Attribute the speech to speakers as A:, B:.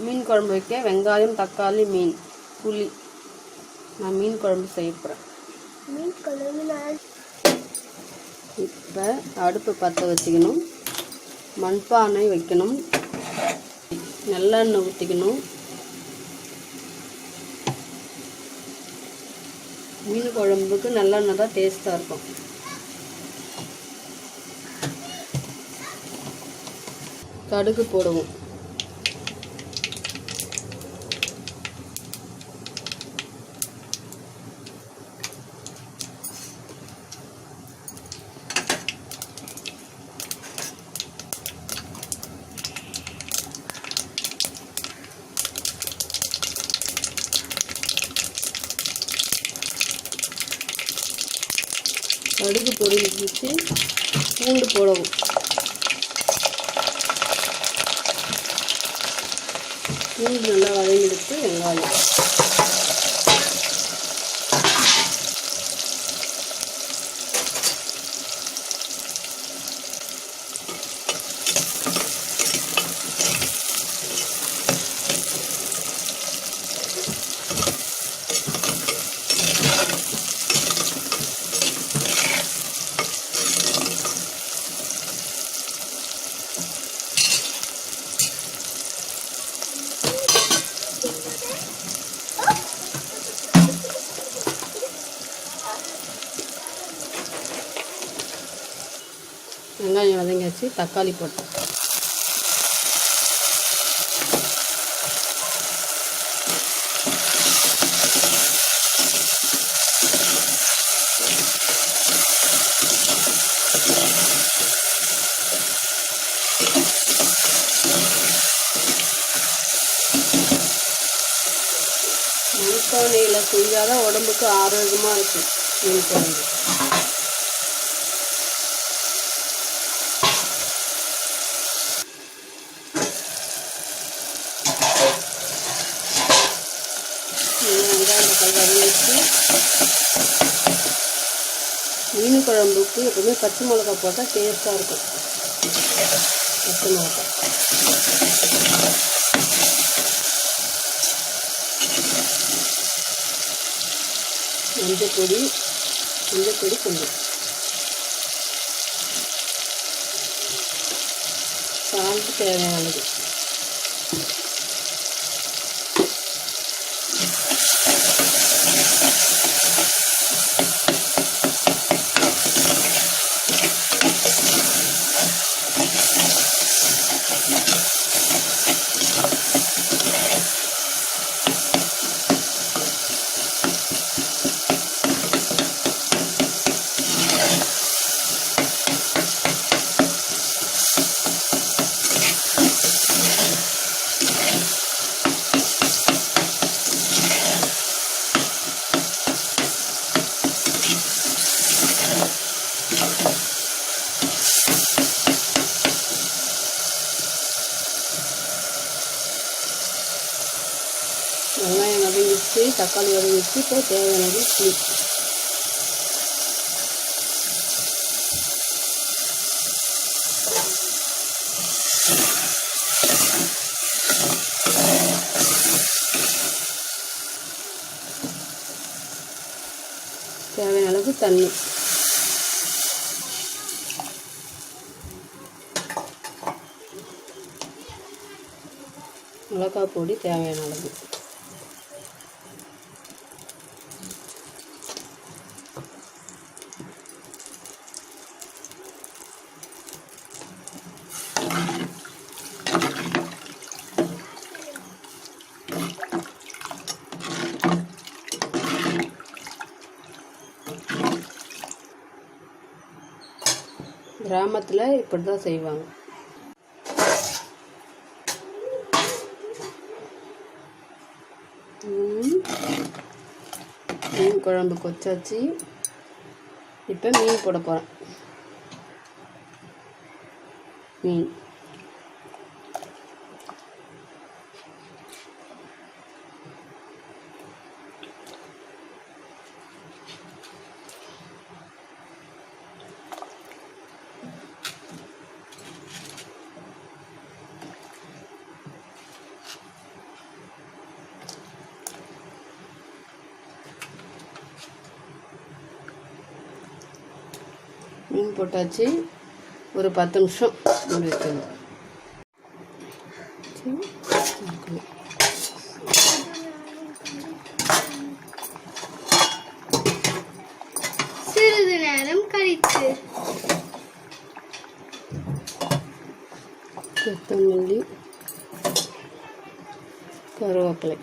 A: மீன் குழம்பு வைக்க வெங்காயம், தக்காளி, மீன், புளி. நான் மீன் குழம்பு செய்ய போகிறேன்.
B: மீன் குழம்பு
A: இப்போ அடுப்பு பற்ற வச்சுக்கணும். மண்பானை வைக்கணும். நல்லெண்ணெய் ஊற்றிக்கணும். மீன் குழம்புக்கு நல்லெண்ணெய் தான் டேஸ்ட்டாக இருக்கும். கடுகு போடுவோம். கடுகு பொரிச்சு பூண்டு போடவும். பூண்டு நல்லா வதங்கிடுத்து வெங்காயம். வெங்காயம் வதங்கியாச்சு. தக்காளி போட்டோம். மண்பானையில் செஞ்சாதான் உடம்புக்கு ஆரோக்கியமாக இருக்கும் மீன் குழம்பு. மீன் குழம்புக்கு எப்பவுமே பச்சை மிளகாய் போட்டால் டேஸ்ட்டாக இருக்கும். பச்சை மிளகாய், மஞ்சப்பொடி கொஞ்சம், சால்ட் தேவையானது. வெங்காயம் வதங்கிச்சு, தக்காளி வதங்கிச்சு. இப்போ தேவையானது புளி. தேவையான அளவுக்கு தண்ணி. மிளகாய் பொடி தேவையான அளவு. கிராமத்தில் இப்படி தான் செய்வாங்க. மீன் குழம்பு கொச்சாச்சு. இப்போ மீன் போட போகிறேன். மீன் மீன் போட்டாச்சு. ஒரு 10 நிமிஷம் மூடி வைக்கணும்.
B: சிறிது நேரம் கழித்து
A: கொத்தமல்லி, கருவேப்பிலை